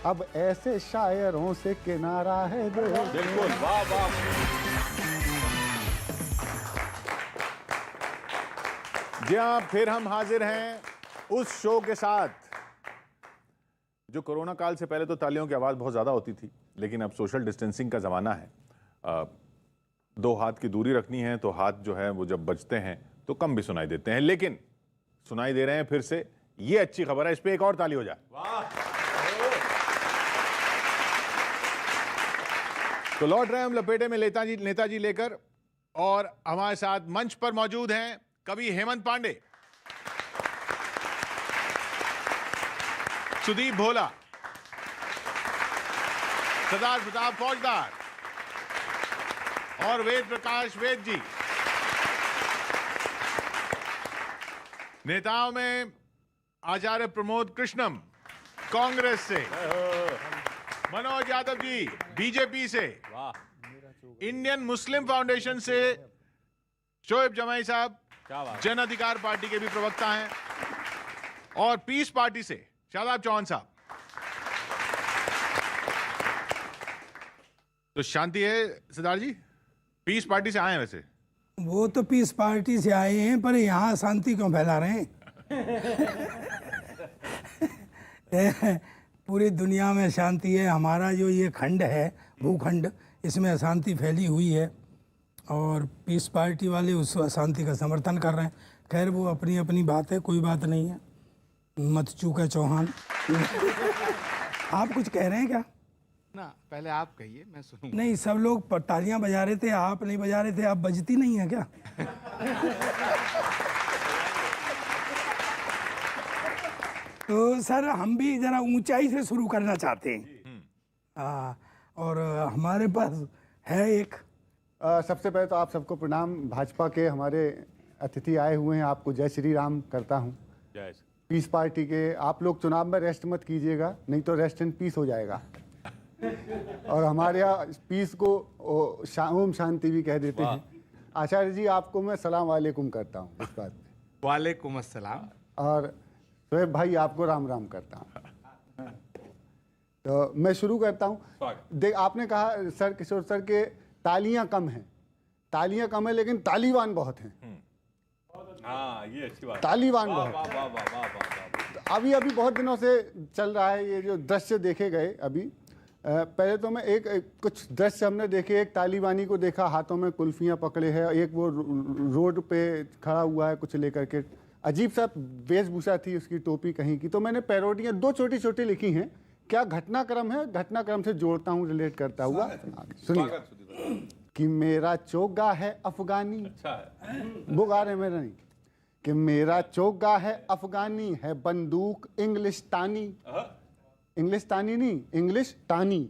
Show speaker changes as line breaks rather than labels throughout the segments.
अब ऐसे शायरों से किनारा है दो।
बिल्कुल, वाह वाह। जी हाँ, फिर हम हाजिर हैं उस शो के साथ जो कोरोना काल से पहले तो तालियों की आवाज बहुत ज्यादा होती थी, लेकिन अब सोशल डिस्टेंसिंग का जमाना है। 2 हाथ की दूरी रखनी है तो हाथ जो है वो जब बजते हैं तो कम भी सुनाई देते हैं, लेकिन सुनाई दे रहे हैं फिर से। ये अच्छी खबर है, इस पे एक और ताली हो जाए। तो लौट रहे हैं हम लपेटे में नेताजी लेकर, और हमारे साथ मंच पर मौजूद हैं कवि हेमंत पांडे, सुदीप भोला, सरदार प्रताप फौजदार और वेद प्रकाश वेद जी। नेताओं में आचार्य प्रमोद कृष्णम कांग्रेस से, मनोज यादव जी बीजेपी से, इंडियन मुस्लिम फाउंडेशन से शोएब जमाई साहब जन अधिकार पार्टी के भी प्रवक्ता हैं, और पीस पार्टी से शादाब चौहान साहब। तो शांति है सरदार जी, पीस पार्टी से आए हैं वैसे?
वो तो पीस पार्टी से आए हैं, पर यहाँ शांति क्यों फैला रहे हैं? पूरी दुनिया में शांति है, हमारा जो ये खंड है, भूखंड, इसमें अशांति फैली हुई है और पीस पार्टी वाले उस अशांति का समर्थन कर रहे हैं। खैर वो अपनी अपनी बात है, कोई बात नहीं है, मत चूका चौहान। आप कुछ कह रहे हैं क्या?
ना, पहले आप कहिए, मैं सुनूंगा।
नहीं, सब लोग तालियां बजा रहे थे, आप नहीं बजा रहे थे। आप बजती नहीं है क्या? तो सर हम भी जरा ऊंचाई से शुरू करना चाहते हैं। और हमारे पास है एक
सबसे पहले तो आप सबको प्रणाम। भाजपा के हमारे अतिथि आए हुए हैं, आपको जय श्री राम करता हूं। पीस पार्टी के आप लोग चुनाव में रेस्ट मत कीजिएगा, नहीं तो रेस्ट इन पीस हो जाएगा। और हमारे यहाँ पीस को ओम शांति भी कह देते हैं। आचार्य जी आपको मैं सलाम वालेकुम करता हूँ इस बात पे।
वालेकुम अस्सलाम।
और शोएब भाई आपको राम राम करता हूँ। तो मैं शुरू करता हूँ। देख, आपने कहा सर, किशोर सर के तालियां कम हैं। तालियां कम है लेकिन तालिबान बहुत हैं।
हाँ, ये अच्छी बात।
तालिबान बहुत हैं। अभी बहुत दिनों से चल रहा है ये जो दृश्य देखे गए। अभी पहले तो मैं एक कुछ दृश्य हमने देखे। एक तालिबानी को देखा, हाथों में कुल्फियां पकड़े है, एक वो रोड पे खड़ा हुआ है कुछ लेकर के, अजीब सा वेशभूषा थी उसकी, टोपी कहीं की। तो मैंने पैरोडियां 2 छोटी छोटी लिखी हैं। क्या घटनाक्रम है, घटनाक्रम से जोड़ता हूँ, रिलेट करता हुआ। सुनिए कि मेरा चोगा है अफगानी, वो गा रहे मेरा नहीं, कि मेरा चोगा है अफगानी, है बंदूक इंग्लिस्तानी, इंग्लिस्तानी नहीं, इंग्लिश तानी।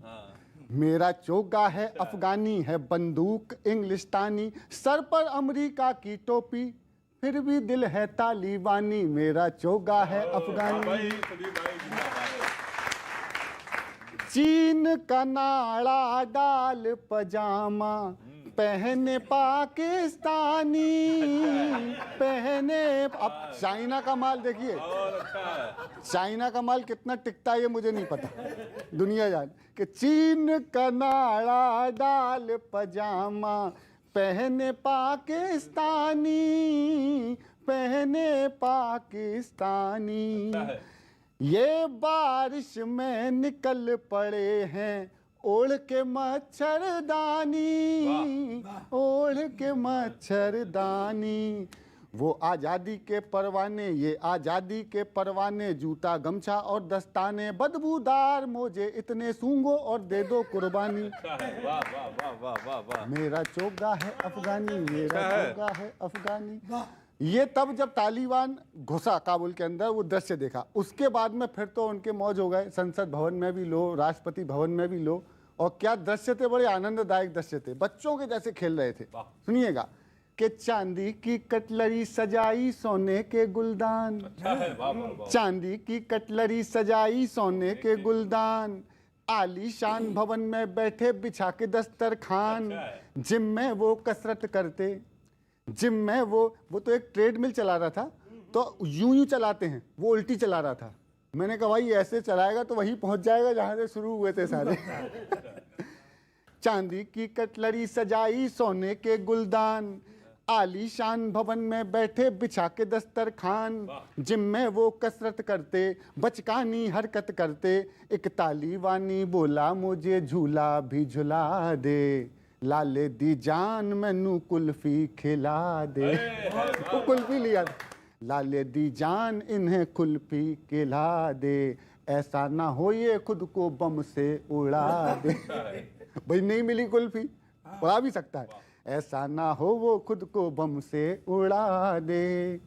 मेरा चोगा है अफगानी, है बंदूक इंग्लिस्तानी, सर पर अमेरिका की टोपी, फिर भी दिल है तालिबानी। मेरा चोगा है अफगानी। चीन का नाड़ा डाल पजामा, पहने पाकिस्तानी, पहने। अब चाइना का माल देखिए, चाइना का माल कितना टिकता है ये मुझे नहीं पता, दुनिया जान कि चीन का नाड़ा डाल पजामा, पहने पाकिस्तानी, पहने पाकिस्तानी। ये बारिश में निकल पड़े हैं, ओढ़ के मच्छरदानी, ओढ़ के मच्छरदानी। वो आज़ादी के परवाने, ये आज़ादी के परवाने, जूता गमछा और दस्ताने, बदबूदार मोजे इतने सूंघो और दे दो कुर्बानी। मेरा चोगा है अफगानी, मेरा चोगा है अफगानी। ये तब जब तालिबान घुसा काबुल के अंदर, वो दृश्य देखा। उसके बाद में फिर तो उनके मौज हो गए, संसद भवन में भी लो, राष्ट्रपति भवन में भी लो। और क्या दृश्य थे, बड़े आनंददायक दृश्य थे, बच्चों के जैसे खेल रहे थे। सुनिएगा कि चांदी की कटलरी सजाई सोने के गुलदान, चांदी की कटलरी सजाई सोने के गुलदान, आलीशान भवन में बैठे बिछा के दस्तरखान, जिम में वो कसरत करते, जिम में वो तो एक ट्रेडमिल चला रहा था, तो यूं चलाते हैं, वो उल्टी चला रहा था, मैंने कहा भाई ऐसे चलाएगा तो वहीं पहुंच जाएगा जहां से शुरू हुए थे सारे। चांदी की कटलरी सजाई सोने के गुलदान, आलीशान भवन में बैठे बिछा के दस्तरखान, जिम में वो कसरत करते बचकानी हरकत करते, एक तालीवानी बोला मुझे झूला भी झुला दे, लाले दी जान मैनू कुल्फी खिला दे। वो कुल्फी लिया, लाले दी जान इन्हें कुल्फी खिला दे, ऐसा ना हो ये खुद को बम से उड़ा दे। भाई नहीं मिली कुल्फी, उड़ा भी सकता है, ऐसा ना हो वो खुद को बम से उड़ा दे।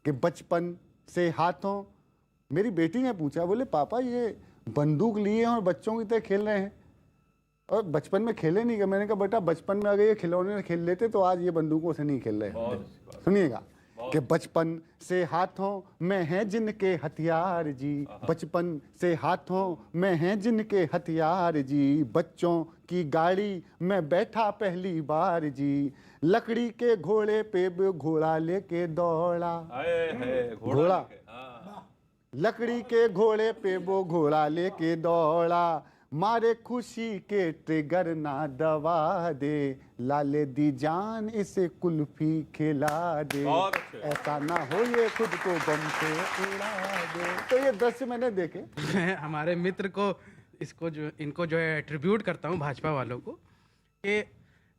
कि बचपन से हाथों, मेरी बेटी ने पूछा, बोले पापा ये बंदूक लिए हैं और बच्चों की तरह खेल रहे हैं, और बचपन में खेले नहीं। मैंने कहा बेटा बचपन में अगर ये खिलौने खेल लेते तो आज ये बंदूकों से नहीं खेल रहे। सुनिएगा कि बचपन से हाथों में हैं जिनके हथियार जी, बचपन से हाथों में हैं जिनके हथियार जी, बच्चों की गाड़ी में बैठा पहली बार जी, लकड़ी के घोड़े पे घोड़ा लेके दौड़ा। घोड़ा, लकड़ी के घोड़े पे वो घोड़ा लेके दौड़ा, मारे खुशी के ट्रिगर ना दबा दे, लाले दी जान इसे कुल्फी खिला दे, ऐसा ना हो ये खुद को बम से उड़ा दे। तो ये दृश्य मैंने देखे।
मैं हमारे मित्र को इनको जो है ट्रिब्यूट करता हूँ भाजपा वालों को, कि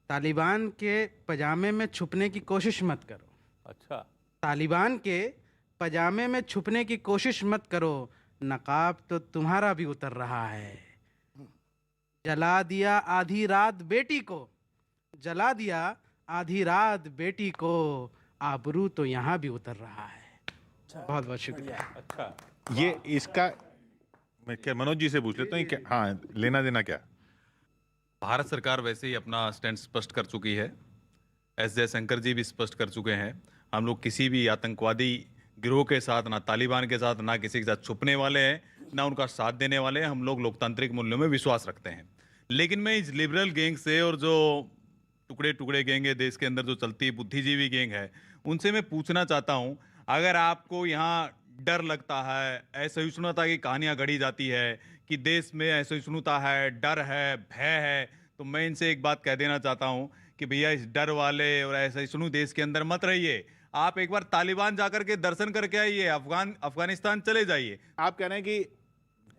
तालिबान के पजामे में छुपने की कोशिश मत करो।
अच्छा,
तालिबान के पजामे में छुपने की कोशिश मत करो, नकाब तो तुम्हारा भी उतर रहा है। जला दिया आधी रात बेटी को, जला दिया आधी रात बेटी को, आबरू तो यहाँ भी उतर रहा है। बहुत बहुत शुक्रिया।
अच्छा, ये इसका मैं क्या मनोज जी से पूछ लेता हूँ, हाँ लेना देना क्या?
भारत सरकार वैसे ही अपना स्टैंड स्पष्ट कर चुकी है। एस जयशंकर जी भी स्पष्ट कर चुके हैं। हम लोग किसी भी आतंकवादी गिरोह के साथ, ना तालिबान के साथ, ना किसी के साथ छुपने वाले हैं, ना उनका साथ देने वाले हैं। हम लोग लोकतांत्रिक मूल्यों में विश्वास रखते हैं। लेकिन मैं इस लिबरल गैंग से, और जो टुकड़े टुकड़े गैंग है देश के अंदर जो चलती है, बुद्धिजीवी गैंग है, उनसे मैं पूछना चाहता हूं, अगर आपको यहाँ डर लगता है, असहिष्णुता की कहानियां गढ़ी जाती है कि देश में असहिष्णुता है, डर है, भय है, तो मैं इनसे एक बात कह देना चाहता हूं कि भैया इस डर वाले और असहिष्णु देश के अंदर मत रहिए। आप एक बार तालिबान जाकर के दर्शन करके आइए, अफगानिस्तान चले जाइए।
आप कह रहे हैं कि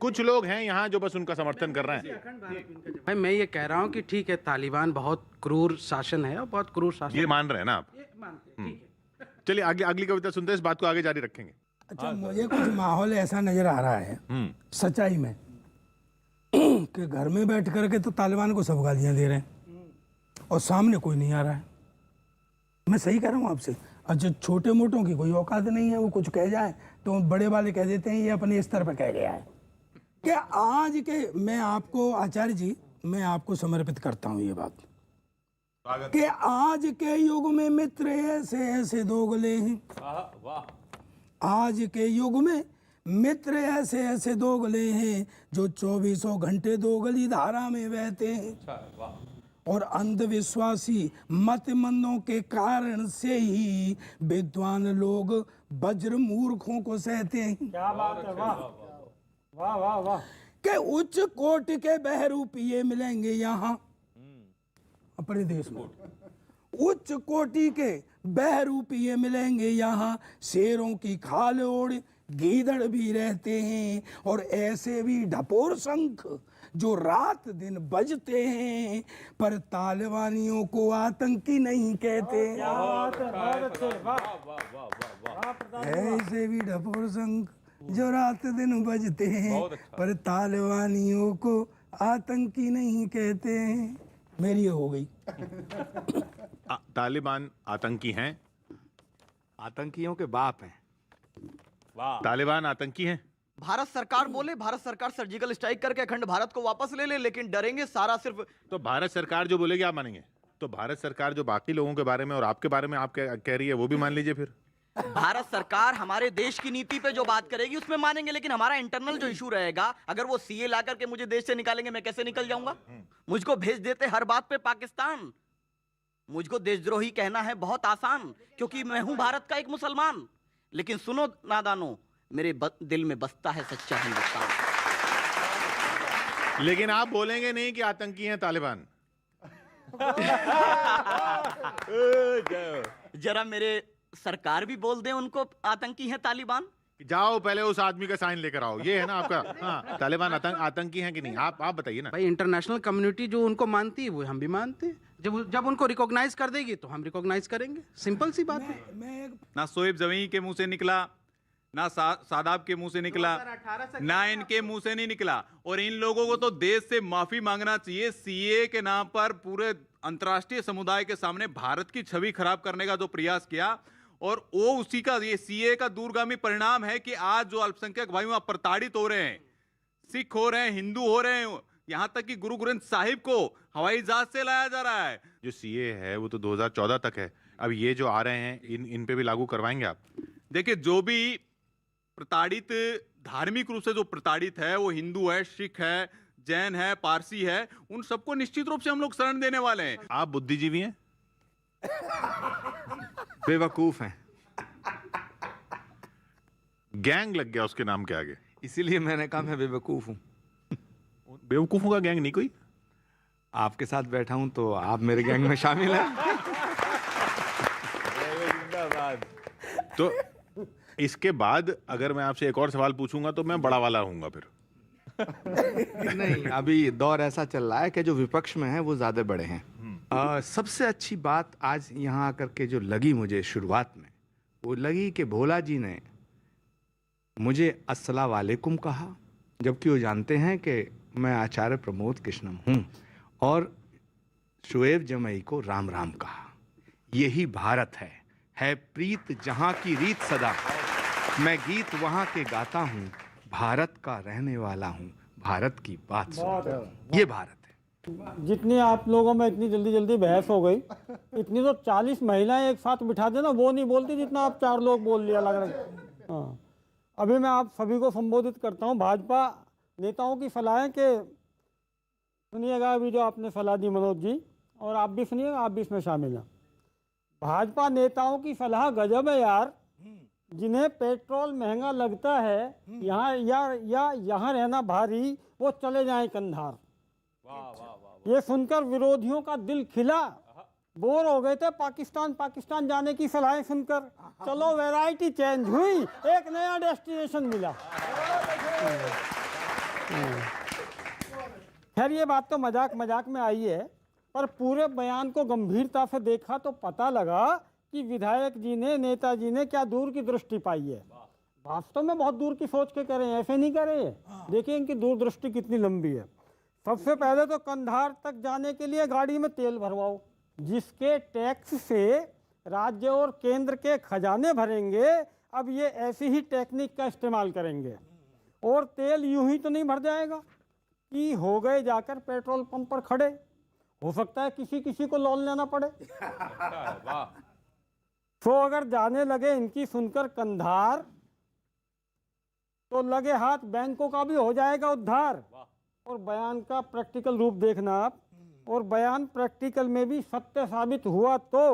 कुछ लोग हैं यहाँ जो बस उनका समर्थन कर रहे हैं।
भाई मैं ये कह रहा हूँ कि ठीक है, तालिबान बहुत क्रूर शासन है और बहुत क्रूर शासन,
ये मान रहे हैं ना आप?
ये मानते हैं, ठीक है।
चलिए आगे अगली कविता सुनते हैं, इस बात को आगे जारी रखेंगे।
अच्छा, मुझे कुछ माहौल ऐसा नजर आ रहा है सच्चाई में कि घर में बैठ करके तो तालिबान को सब गालियां दे रहे हैं और सामने कोई नहीं आ रहा है। मैं सही कह रहा हूँ आपसे? अच्छा, छोटे मोटों की कोई औकात नहीं है, वो कुछ कह जाए तो बड़े वाले कह देते हैं ये अपने स्तर पर कह गया है। कि आज के, मैं आपको आचार्य जी, मैं आपको समर्पित करता हूँ ये बात, कि आज के युग में मित्र ऐसे ऐसे दोगले हैं, आज के युग में मित्र ऐसे ऐसे दोगले हैं जो 24 घंटे दोगली धारा में बहते हैं, और अंधविश्वासी मतमंदों के कारण से ही विद्वान लोग वज्र मूर्खों को सहते हैं।
क्या बात है, वाह वाह वाह वाह।
के उच्च कोटि के बहरूपिये मिलेंगे यहाँ अपने देश में, उच्च कोटि के बहरूपिये मिलेंगे यहाँ, शेरों की खाल ओढ़ गीदड़ भी रहते हैं, और ऐसे भी ढपोर शंख जो रात दिन बजते हैं, पर तालिबानियों को आतंकी नहीं कहते।
क्या बात है, बहुत अच्छे, वाह।
ऐसे भी ढपोर शंख जो रात दिन बजते हैं, पर तालिबानियों को आतंकी नहीं कहते हैं। मेरी ये हो गई।
तालिबान आतंकी हैं?
आतंकियों के बाप हैं।
तालिबान आतंकी हैं?
भारत सरकार बोले, भारत सरकार सर्जिकल स्ट्राइक करके अखंड भारत को वापस ले ले, लेकिन डरेंगे सारा सिर्फ।
तो भारत सरकार जो बोलेगी आप मानेंगे? तो भारत सरकार जो बाकी लोगों के बारे में और आपके बारे में आप कह रही है वो भी मान लीजिए फिर।
भारत सरकार हमारे देश की नीति पे जो बात करेगी उसमें मानेंगे, लेकिन हमारा इंटरनल जो इशू रहेगा, अगर वो सीए ला करके मुझे देश से निकालेंगे, मैं कैसे निकल जाऊंगा? मुझको भेज देते हर बात पे पाकिस्तान। मुझको देशद्रोही कहना है बहुत आसान, क्योंकि मैं हूं भारत का एक मुसलमान। लेकिन सुनो नादानो, मेरे दिल में बसता है सच्चा हिंदुस्तान।
लेकिन आप बोलेंगे नहीं कि आतंकी हैं तालिबान।
जरा मेरे सरकार भी बोल दें उनको आतंकी हैं तालिबान।
जाओ पहले उस आदमी का साइन लेकर आओ। ये है ना आपका, हाँ, तालिबान आतंकी हैं कि नहीं, आप बताइए ना।
भाई इंटरनेशनल कम्युनिटी जो उनको मानती है वो हम भी मानते हैं। जब उनको रिकॉग्नाइज कर देगी तो हम रिकॉग्नाइज करेंगे, सिंपल सी बात है।
ना शोएब जमीन के मुंह से निकला, ना सादाब के मुंह से निकला, ना इनके मुंह से नहीं निकला। और इन लोगों को तो देश से माफी मांगना चाहिए। सीए के नाम पर पूरे अंतर्राष्ट्रीय समुदाय के सामने भारत की छवि खराब करने का जो प्रयास किया, और वो उसी का, ये सीए का दूरगामी परिणाम है कि आज जो अल्पसंख्यक भाई वहां प्रताड़ित हो रहे हैं, सिख हो रहे हैं, हिंदू हो रहे हैं, यहां तक कि गुरु ग्रंथ साहिब को हवाई जहाज से लाया जा रहा है।
जो सीए है वो तो 2014 तक है। अब ये जो आ रहे हैं इन पे भी लागू करवाएंगे आप?
देखिए, जो भी प्रताड़ित, धार्मिक रूप से जो प्रताड़ित है, वो हिंदू है, सिख है, जैन है, पारसी है, उन सबको निश्चित रूप से हम लोग शरण देने वाले हैं।
आप बुद्धिजीवी हैं?
बेवकूफ हैं,
गैंग लग गया उसके नाम के आगे,
इसीलिए मैंने कहा मैं बेवकूफ हूँ।
बेवकूफों का गैंग नहीं कोई?
आपके साथ बैठा हूँ तो आप मेरे गैंग में शामिल हैं।
तो इसके बाद अगर मैं आपसे एक और सवाल पूछूंगा तो मैं बड़ा वाला रहूंगा फिर।
नहीं, अभी दौर ऐसा चल रहा है कि जो विपक्ष में है वो ज्यादा बड़े हैं। सबसे अच्छी बात आज यहाँ आकर के जो लगी मुझे शुरुआत में, वो लगी कि भोला जी ने मुझे अस्सलाम वालेकुम कहा, जबकि वो जानते हैं कि मैं आचार्य प्रमोद कृष्णम हूँ, और शोएब जमई को राम राम कहा। यही भारत है प्रीत जहाँ की रीत सदा, मैं गीत वहाँ के गाता हूँ, भारत का रहने वाला हूँ, भारत की बात सुनता हूँ। ये भारत है।
जितनी आप लोगों में इतनी जल्दी जल्दी बहस हो गई, इतनी तो 40 महिलाएं एक साथ बिठा देना, वो नहीं बोलती जितना आप 4 लोग बोल लिया लग रहा है। हाँ, अभी मैं आप सभी को संबोधित करता हूँ। भाजपा नेताओं की सलाहें कि सुनिएगा, अभी जो आपने सलाह दी मनोज जी, और आप भी सुनिएगा, आप भी इसमें शामिल हैं। भाजपा नेताओं की सलाह गजब है यार। जिन्हें पेट्रोल महंगा लगता है, यहाँ या यहाँ रहना भारी, वो चले जाएं कंधार। ये सुनकर विरोधियों का दिल खिला, बोर हो गए थे पाकिस्तान जाने की सलाहें सुनकर। चलो वैरायटी चेंज हुई, एक नया डेस्टिनेशन मिला। खैर ये बात तो मजाक में आई है, पर पूरे बयान को गंभीरता से देखा तो पता लगा कि विधायक जी ने, नेताजी ने क्या दूर की दृष्टि पाई है। वास्तव में बहुत दूर की सोच के कह रहे हैं, ऐसे नहीं कह रहे हैं। देखिए इनकी दूरदृष्टि कितनी लंबी है। सबसे पहले तो कंधार तक जाने के लिए गाड़ी में तेल भरवाओ, जिसके टैक्स से राज्य और केंद्र के खजाने भरेंगे। अब ये ऐसी ही टेक्निक का इस्तेमाल करेंगे, और तेल यूं ही तो नहीं भर जाएगा कि हो गए जाकर पेट्रोल पंप पर खड़े। हो सकता है किसी को लोन लेना पड़े। तो अगर जाने लगे इनकी सुनकर कंधार, तो लगे हाथ बैंकों का भी हो जाएगा उद्धार। और बयान का प्रैक्टिकल रूप देखना आप, और बयान प्रैक्टिकल में भी सत्य साबित हुआ तो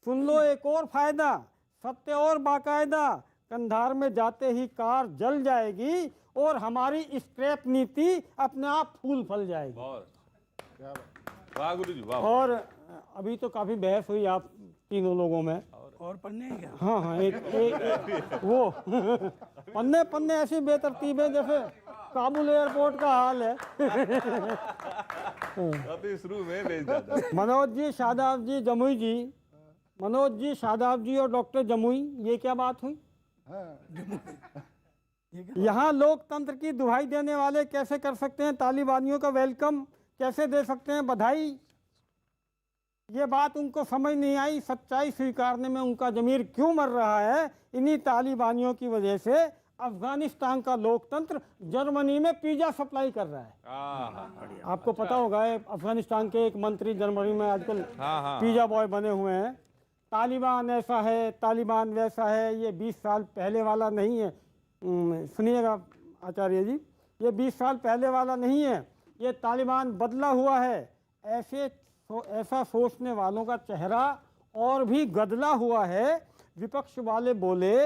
सुन लो एक और फायदा, सत्य और बाकायदा। कंधार में जाते ही कार जल जाएगी, और हमारी स्क्रैप नीति अपने आप फूल फल जाएगी। और अभी तो काफी बहस हुई आप तीनों लोगों में,
और पढ़ने हैं क्या?
हाँ, एक वो पन्ने ऐसी बेतरतीब है जैसे काबुल एयरपोर्ट का हाल है। मनोज जी, शादाब जी, जमुई जी, मनोज जी, शादाब जी और डॉक्टर जमुई, ये क्या बात हुई? यहाँ लोकतंत्र की दुहाई देने वाले कैसे कर सकते हैं तालिबानियों का वेलकम, कैसे दे सकते हैं बधाई? ये बात उनको समझ नहीं आई। सच्चाई स्वीकारने में उनका ज़मीर क्यों मर रहा है? इन्हीं तालिबानियों की वजह से अफगानिस्तान का लोकतंत्र जर्मनी में पिज्जा सप्लाई कर रहा है। आपको पता होगा अफगानिस्तान के एक मंत्री जर्मनी में आजकल पिज्जा बॉय बने हुए हैं। तालिबान ऐसा है, तालिबान वैसा है, ये 20 साल पहले वाला नहीं है। सुनिएगा आचार्य जी, ये 20 साल पहले वाला नहीं है, ये तालिबान बदला हुआ है। ऐसा सोचने वालों का चेहरा और भी गदला हुआ है। विपक्ष वाले बोले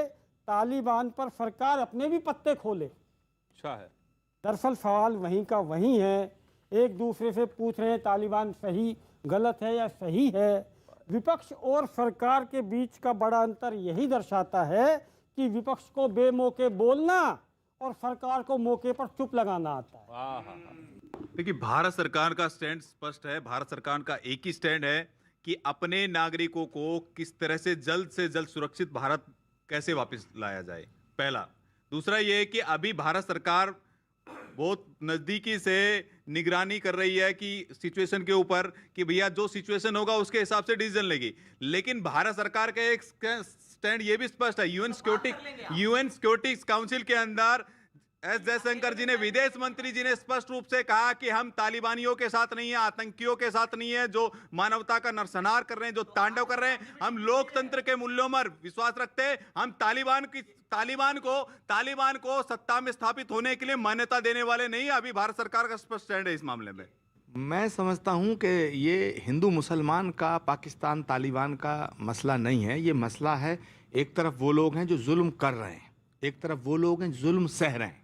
तालिबान पर सरकार अपने भी पत्ते खोले।
अच्छा है।
दरअसल सवाल वहीं का वहीं है, एक दूसरे से पूछ रहे हैं तालिबान सही गलत है या सही है। विपक्ष और सरकार के बीच का बड़ा अंतर यही दर्शाता है कि विपक्ष को बेमौके बोलना और सरकार को मौके पर चुप लगाना आता है।
देखिए, भारत सरकार का स्टैंड स्पष्ट है। भारत सरकार का एक ही स्टैंड है कि अपने नागरिकों को किस तरह से जल्द सुरक्षित भारत कैसे वापस लाया जाए, पहला। दूसरा ये है कि अभी भारत सरकार बहुत नजदीकी से निगरानी कर रही है कि सिचुएशन के ऊपर, कि भैया जो सिचुएशन होगा उसके हिसाब से डिसीजन लेगी। लेकिन भारत सरकार का एक स्टैंड ये भी स्पष्ट है। यूएन सिक्योरिटी काउंसिल के अंदर एस जयशंकर जी ने, विदेश मंत्री जी ने स्पष्ट रूप से कहा कि हम तालिबानियों के साथ नहीं है, आतंकियों के साथ नहीं है, जो मानवता का नरसंहार कर रहे हैं, जो तांडव कर रहे हैं। हम लोकतंत्र के मूल्यों पर विश्वास रखते हैं। हम तालिबान को सत्ता में स्थापित होने के लिए मान्यता देने वाले नहीं। अभी भारत सरकार का स्पष्ट स्टैंड है इस मामले में।
मैं समझता हूं कि ये हिंदू मुसलमान का, पाकिस्तान तालिबान का मसला नहीं है। ये मसला है, एक तरफ वो लोग हैं जो जुल्म कर रहे हैं, एक तरफ वो लोग हैं जो जुल्म सह रहे हैं।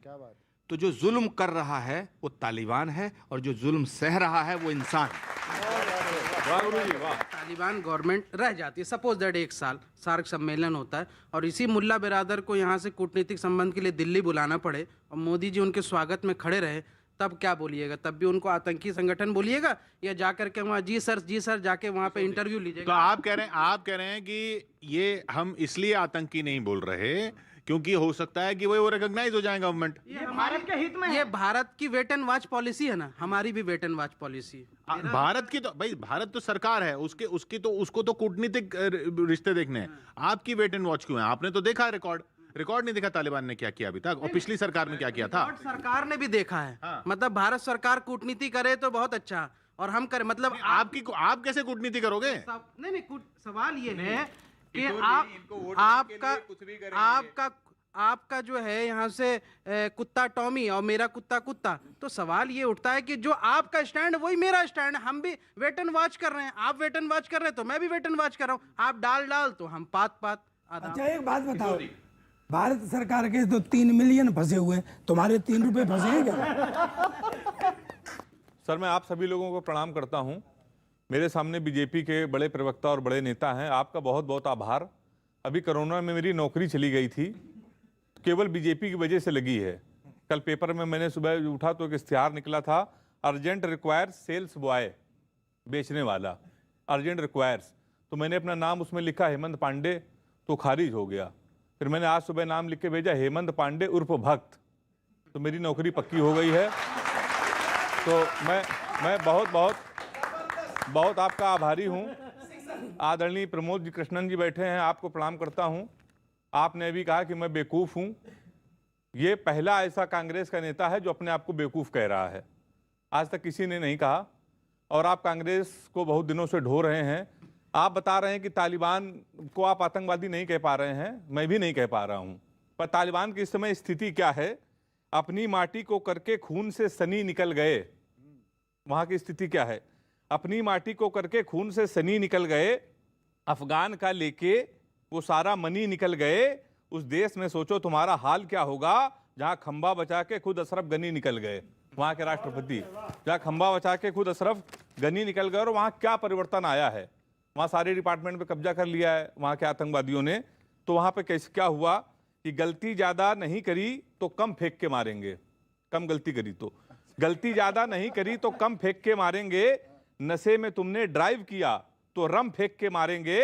तो जो जुल्म कर रहा है वो तालिबान है और जो जुल्म सह रहा है वो इंसान है।
तालिबान गवर्नमेंट रह जाती है, सपोज दैट एक साल सार्क सम्मेलन होता है और इसी मुल्ला बिरादर को यहाँ से कूटनीतिक संबंध के लिए दिल्ली बुलाना पड़े और मोदी जी उनके स्वागत में खड़े रहे, तब क्या बोलिएगा? तब भी उनको आतंकी संगठन बोलिएगा या जाकर के वहाँ जी सर जाके वहाँ पे इंटरव्यू लीजिएगा?
तो आप कह रहे हैं कि ये हम इसलिए आतंकी नहीं बोल रहे क्योंकि हो सकता है कि वो रिकॉग्नाइज हो जाए गवर्नमेंट।
ये भारत के हित में है।
ये भारत की वेट एंड वॉच पॉलिसी है ना, हमारी भी wait and watch policy.
Bharat की तो भाई, भारत तो सरकार है, उसको तो कूटनीतिक रिश्ते देखने हैं। आपकी वेट एंड वॉच क्यों है? आपने तो देखा रिकॉर्ड नहीं देखा तालिबान ने क्या किया अभी तक, और पिछली सरकार में क्या किया था।
सरकार ने भी देखा है। मतलब भारत सरकार कूटनीति करे तो बहुत अच्छा, और हम करें मतलब
आप कैसे कूटनीति करोगे?
नहीं, सवाल ये है कि आपका जो है यहाँ से कुत्ता टॉमी और मेरा कुत्ता, तो सवाल ये उठता है कि जो आपका स्टैंड वही मेरा स्टैंड है। हम भी वेट एंड वॉच कर रहे हैं, आप वेट एंड वॉच कर रहे हैं तो मैं भी वेट एंड वॉच कर रहा हूँ। आप डाल तो हम पात।
अच्छा एक बात बताओ, भारत सरकार के तो 3 मिलियन फंसे हुए हैं, तुम्हारे 3 रुपए फंसे हैं क्या?
सर, मैं आप सभी लोगों को प्रणाम करता हूं। मेरे सामने बीजेपी के बड़े प्रवक्ता और बड़े नेता हैं, आपका बहुत बहुत आभार। अभी कोरोना में मेरी नौकरी चली गई थी, केवल बीजेपी की वजह से लगी है। कल पेपर में मैंने सुबह उठा तो एक इश्तिहार निकला था, अर्जेंट रिक्वायर्स सेल्स बॉय, बेचने वाला, अर्जेंट रिक्वायर्स। तो मैंने अपना नाम उसमें लिखा हेमंत पांडे, तो खारिज हो गया। फिर मैंने आज सुबह नाम लिख के भेजा हेमंत पांडे उर्फ भक्त, तो मेरी नौकरी पक्की हो गई है। तो मैं बहुत आपका आभारी हूँ। आदरणीय प्रमोद जी कृष्णन जी बैठे हैं, आपको प्रणाम करता हूँ। आपने भी कहा कि मैं बेवकूफ़ हूँ। ये पहला ऐसा कांग्रेस का नेता है जो अपने आप को बेवकूफ़ कह रहा है, आज तक किसी ने नहीं कहा। और आप कांग्रेस को बहुत दिनों से ढो रहे हैं। आप बता रहे हैं कि तालिबान को आप आतंकवादी नहीं कह पा रहे हैं, मैं भी नहीं कह पा रहा हूँ। पर तालिबान की इस समय स्थिति क्या है? अपनी माटी को करके खून से सनी निकल गए। वहाँ की स्थिति क्या है? अपनी माटी को करके खून से सनी निकल गए, अफगान का लेके वो सारा मनी निकल गए। उस देश में सोचो तुम्हारा हाल क्या होगा जहाँ खंबा बचा के खुद अशरफ गनी निकल गए, वहाँ के राष्ट्रपति, जहाँ खंबा बचा के खुद अशरफ गनी निकल गए। और वहाँ क्या परिवर्तन आया है? वहाँ सारे डिपार्टमेंट पे कब्जा कर लिया है वहाँ के आतंकवादियों ने। तो वहाँ पे कैसे क्या हुआ कि गलती ज़्यादा नहीं करी तो कम फेंक के मारेंगे, कम गलती करी तो, गलती ज़्यादा नहीं करी तो कम फेंक के मारेंगे। नशे में तुमने ड्राइव किया तो रम फेंक के मारेंगे।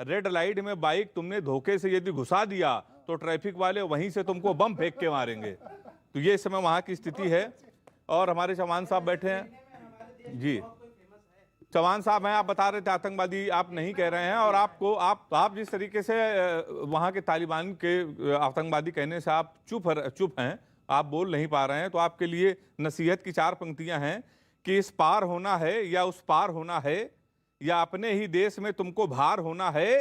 रेड लाइट में बाइक तुमने धोखे से यदि घुसा दिया तो ट्रैफिक वाले वहीं से तुमको बम फेंक के मारेंगे। तो ये इस समय वहाँ की स्थिति है। और हमारे चौहान साहब बैठे हैं जी, चौहान साहब हैं, आप बता रहे थे आतंकवादी आप नहीं कह रहे हैं। और आप जिस तरीके से वहाँ के तालिबान के आतंकवादी कहने से आप चुप हैं, आप बोल नहीं पा रहे हैं, तो आपके लिए नसीहत की 4 पंक्तियां हैं कि इस पार होना है या उस पार होना है, या अपने ही देश में तुमको भार होना है।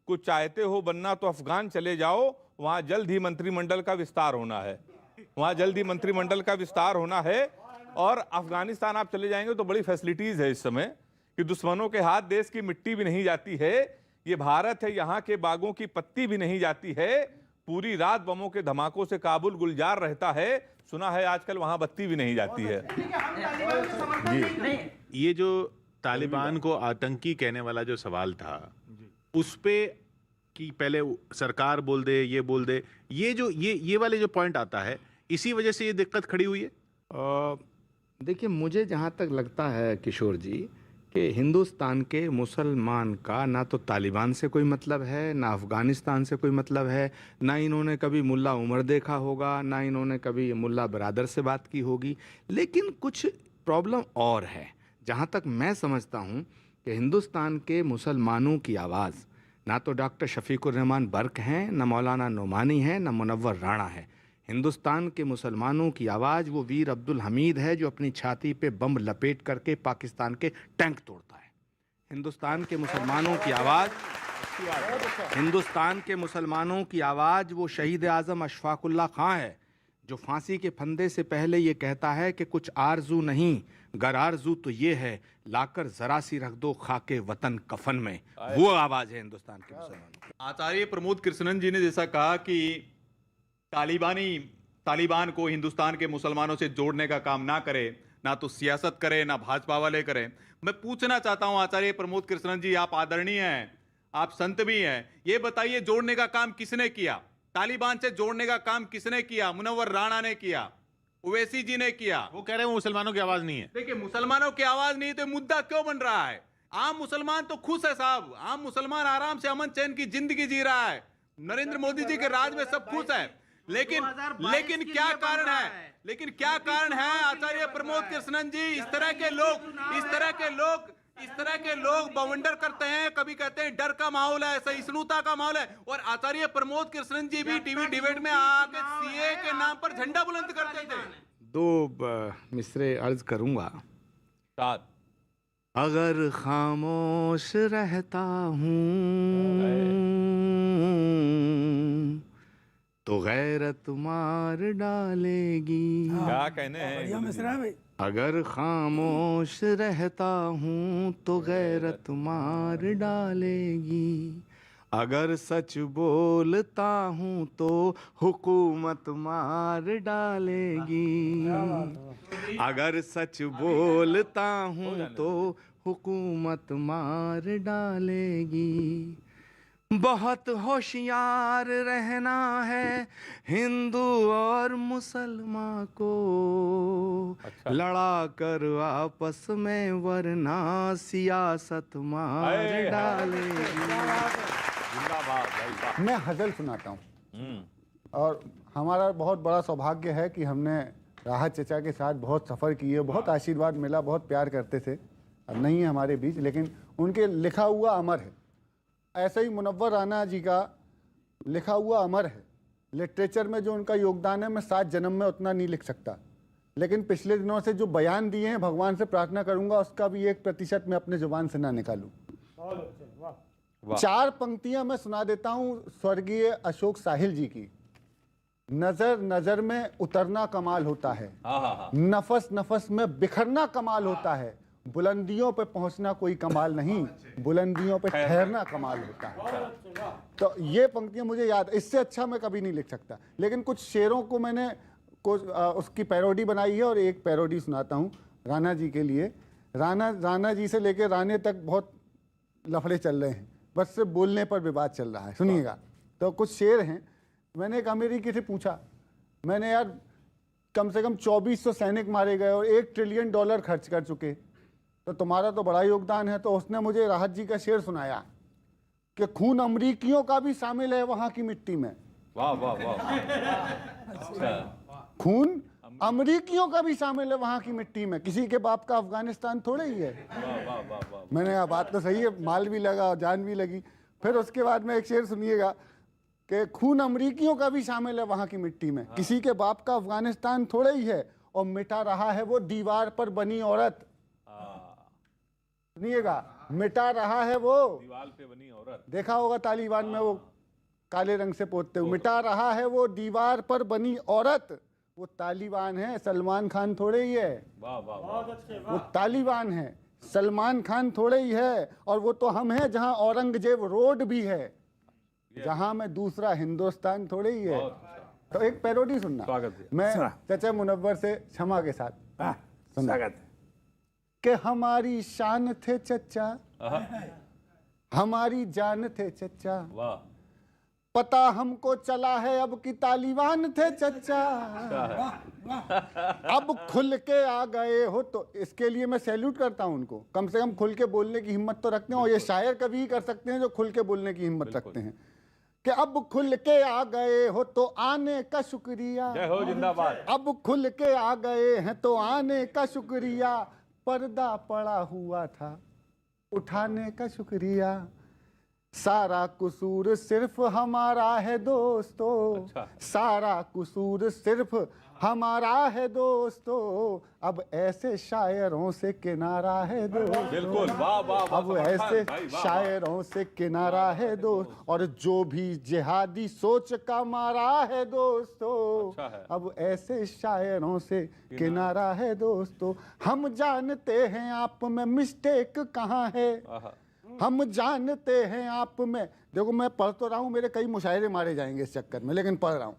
कुछ चाहते हो बनना तो अफगान चले जाओ, वहाँ जल्द ही मंत्रिमंडल का विस्तार होना है, वहाँ जल्द ही मंत्रिमंडल का विस्तार होना है। और अफगानिस्तान आप चले जाएंगे तो बड़ी फैसिलिटीज़ है इस समय कि दुश्मनों के हाथ देश की मिट्टी भी नहीं जाती है। ये भारत है, यहाँ के बागों की पत्ती भी नहीं जाती है। पूरी रात बमों के धमाकों से काबुल गुलजार रहता है। सुना है आजकल वहां बत्ती भी नहीं जाती है।
ये जो तालिबान को आतंकी कहने वाला जो सवाल था, उस पे कि पहले सरकार बोल दे, ये बोल दे, ये वाले जो पॉइंट आता है, इसी वजह से ये दिक्कत खड़ी हुई है।
देखिए, मुझे जहाँ तक लगता है किशोर जी कि हिंदुस्तान के मुसलमान का ना तो तालिबान से कोई मतलब है, ना अफ़गानिस्तान से कोई मतलब है, ना इन्होंने कभी मुल्ला उमर देखा होगा, ना इन्होंने कभी मुल्ला बरादर से बात की होगी। लेकिन कुछ प्रॉब्लम और है। जहाँ तक मैं समझता हूँ कि हिंदुस्तान के मुसलमानों की आवाज़ ना तो डॉक्टर शफीकुर रहमान बर्क हैं, ना मौलाना नोमानी हैं, ना मुनव्वर राणा है। हिंदुस्तान के मुसलमानों की आवाज़ वो वीर अब्दुल हमीद है जो अपनी छाती पे बम लपेट करके पाकिस्तान के टैंक तोड़ता है। हिंदुस्तान के मुसलमानों की आवाज़, हिंदुस्तान के मुसलमानों की आवाज़ वो शहीद आज़म अशफाकुल्ला खां है जो फांसी के फंदे से पहले ये कहता है कि कुछ आरजू नहीं, गर आरजू तो ये है, लाकर ज़रा सी रख दो खाके वतन कफन में। वो आवाज़ है हिंदुस्तान के मुसलमानों की।
आचार्य प्रमोद कृष्णन जी ने जैसा कहा कि तालिबान को हिंदुस्तान के मुसलमानों से जोड़ने का काम ना करे, ना तो सियासत करे, ना भाजपा वाले करें। मैं पूछना चाहता हूं आचार्य प्रमोद कृष्णन जी, आप आदरणीय हैं, आप संत भी हैं, ये बताइए जोड़ने का काम किसने किया? तालिबान से जोड़ने का काम किसने किया? मुनव्वर राणा ने किया, ओवैसी जी ने किया।
वो कह रहे हैं मुसलमानों की आवाज नहीं है।
देखिए, मुसलमानों की आवाज नहीं तो मुद्दा क्यों बन रहा है? आम मुसलमान तो खुश है साहब, आम मुसलमान आराम से अमन चैन की जिंदगी जी रहा है। नरेंद्र मोदी जी के राज में सब खुश है। लेकिन क्या कारण है? लेकिन क्या कारण है आचार्य प्रमोद कृष्णन जी? इस तरह के लोग बवंडर करते हैं, कभी कहते हैं डर का माहौल है, सहिष्णुता का माहौल है, और आचार्य प्रमोद कृष्णन जी भी टीवी डिबेट में आके सीए के नाम पर झंडा बुलंद करते थे।
दो मिसरे अर्ज करूंगा। अगर खामोश रहता हूँ तो गैरत मार डालेगी।
क्या कहने हैं?
बढ़िया मिश्रा भाई।
अगर खामोश रहता हूँ तो गैरत मार डालेगी, अगर सच बोलता हूँ तो हुकूमत मार डालेगी, अगर सच बोलता हूँ तो हुकूमत मार डालेगी। बहुत होशियार रहना है हिंदू और मुसलमान को, लड़ा कर आपस में वरना सियासत मार डालेगी।
मैं गज़ल सुनाता हूँ, और हमारा बहुत बड़ा सौभाग्य है कि हमने राहत चचा के साथ बहुत सफ़र किए, बहुत आशीर्वाद मिला, बहुत प्यार करते थे। अब नहीं है हमारे बीच, लेकिन उनके लिखा हुआ अमर है। ऐसे ही मुनव्वर राणा जी का लिखा हुआ अमर है। लिटरेचर में जो उनका योगदान है, मैं 7 जन्म में उतना नहीं लिख सकता, लेकिन पिछले दिनों से जो बयान दिए हैं, भगवान से प्रार्थना करूंगा उसका भी 1% मैं अपने जुबान से ना निकालूं। 4 पंक्तियां मैं सुना देता हूं स्वर्गीय अशोक साहिल जी की। नजर नजर में उतरना कमाल होता है, नफस नफस में बिखरना कमाल होता है, बुलंदियों पे पहुंचना कोई कमाल नहीं, बुलंदियों पे ठहरना कमाल होता है। तो ये पंक्तियां मुझे याद, इससे अच्छा मैं कभी नहीं लिख सकता। लेकिन कुछ शेरों को मैंने उसकी पैरोडी बनाई है, और एक पैरोडी सुनाता हूँ राणा जी के लिए। राणा जी से लेकर राणे तक बहुत लफड़े चल रहे हैं, बस सिर्फ बोलने पर विवाद चल रहा है। सुनिएगा। तो कुछ शेर हैं। मैंने एक अमेरिकी से पूछा, मैंने यार कम से कम 2400 सैनिक मारे गए और $1 ट्रिलियन खर्च कर चुके, तो तुम्हारा तो बड़ा योगदान है। तो उसने मुझे राहत जी का शेर सुनाया कि खून अमरीकियों का भी शामिल है वहां की मिट्टी में।
वाह वाह वाह।
खून अमरीकियों का भी शामिल है वहां की मिट्टी में, किसी के बाप का अफगानिस्तान थोड़े ही है। मैंने कहा बात तो सही है, माल भी लगा और जान भी लगी। फिर उसके बाद में एक शेर सुनिएगा कि खून अमरीकियों का भी शामिल है वहां की मिट्टी में, किसी के बाप का अफगानिस्तान थोड़े ही है, और मिटा रहा है वो दीवार पर बनी औरत। सुनिएगा, मिटा रहा है वो
दीवार पे बनी औरत।
देखा होगा तालिबान में वो काले रंग से पोतते हुए, मिटा रहा है वो दीवार पर बनी औरत। वो तालिबान है, सलमान खान थोड़े ही है।
वाह वाह वाह।
वो तालिबान है, सलमान खान थोड़े ही है, और वो तो हम हैं जहां औरंगजेब रोड भी है। जहां में दूसरा हिंदुस्तान थोड़े ही है। तो एक पैरोडी सुनना,
स्वागत है।
मैं चचा मुनव्वर से क्षमा के साथ सुनना
स्वागत है।
कि हमारी शान थे चचा, हमारी जान थे चचा,
वाह,
पता हमको चला है अब कि तालिबान थे चचा, अब खुल के आ गए हो। तो इसके लिए मैं सैल्यूट करता हूं उनको, कम से कम खुल के बोलने की हिम्मत तो रखते हैं। और ये शायर कभी ही कर सकते हैं जो खुल के बोलने की हिम्मत रखते हैं कि अब खुल के आ गए हो तो आने का शुक्रिया,
जय हो, जिंदाबाद।
अब खुल के आ गए हैं तो आने का शुक्रिया, पर्दा पड़ा हुआ था उठाने का शुक्रिया, सारा कसूर सिर्फ हमारा है दोस्तों, सारा कसूर सिर्फ हमारा है दोस्तों, अब ऐसे शायरों से किनारा है दोस्तों,
बिल्कुल, वाह वाह वाह,
अब
समर्थन,
ऐसे
भाई, वाह,
शायरों से किनारा है दोस्त, और जो भी जिहादी सोच का मारा है दोस्तों,
अच्छा है।
अब ऐसे शायरों से किनारा है दोस्तों, हम जानते हैं आप में मिस्टेक कहाँ है,
आहा,
हम जानते हैं आप में, देखो मैं पढ़ तो रहा हूँ, मेरे कई मुशायरे मारे जाएंगे इस चक्कर में, लेकिन पढ़ रहा हूँ।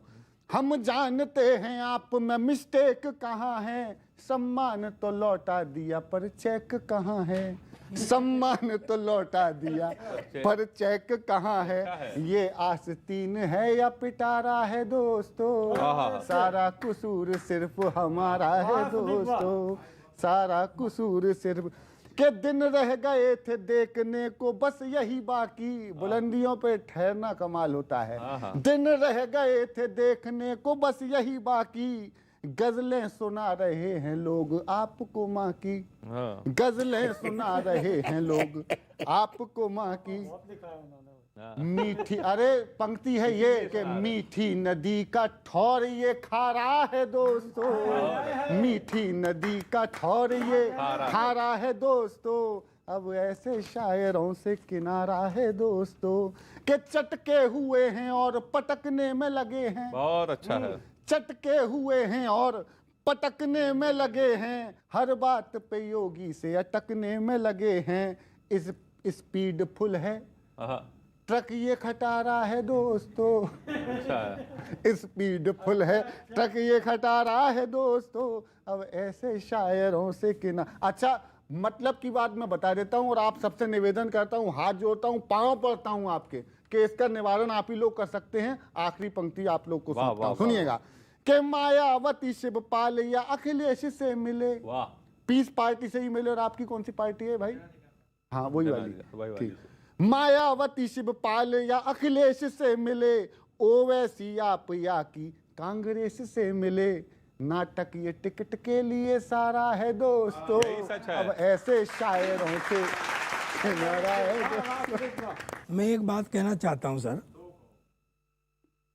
हम जानते हैं आप में मिस्टेक कहाँ है, सम्मान तो लौटा दिया पर चेक कहाँ है, सम्मान तो लौटा दिया पर चेक कहाँ है, ये आस्तीन है या पिटारा है दोस्तों, सारा कसूर सिर्फ हमारा है दोस्तों, सारा कसूर सिर्फ के दिन रह गए थे देखने को बस यही बाकी, बुलंदियों पे ठहरना कमाल होता है, दिन रह गए थे देखने को बस यही बाकी, गजलें सुना रहे हैं लोग आपको माँ की, गजलें सुना रहे हैं लोग आपको माँ की, मीठी, अरे पंक्ति है ये कि मीठी नदी का ठौर ये खारा है दोस्तों, मीठी नदी का ठौर ये खारा है दोस्तों, अब ऐसे शायरों से किनारा है दोस्तों, के चटके हुए हैं और पटकने में लगे हैं,
बहुत अच्छा है,
चटके हुए हैं और पटकने में लगे हैं, हर बात पे योगी से अटकने में लगे हैं, इस स्पीड फुल है ट्रक ये खटारा है दोस्तों,
अच्छा है,
स्पीड फुल है ट्रक ये खटारा है दोस्तों, अब ऐसे शायरों से किना। अच्छा, मतलब की बात मैं बता देता हूँ और आप सबसे निवेदन करता हूँ, हाथ जोड़ता हूँ, पाँव पड़ता हूँ आपके कि इसका निवारण आप ही लोग कर सकते हैं। आखिरी पंक्ति आप लोग को सुनाता हूं, सुनिएगा कि मायावती शिवपाल या अखिलेश से मिले,
वाह,
पीस पार्टी से ही मिले, और आपकी कौन सी पार्टी है भाई? हाँ वही वाली,
वही वाली।
ठीक। मायावती शिवपाल या अखिलेश से मिले, ओवैसी आप या की कांग्रेस से मिले, नाटक ये टिकट के लिए सारा है दोस्तों,
यही सच है।
अब ऐसे शायरों से किनारा है दोस्तों।
मैं एक बात कहना चाहता हूं सर,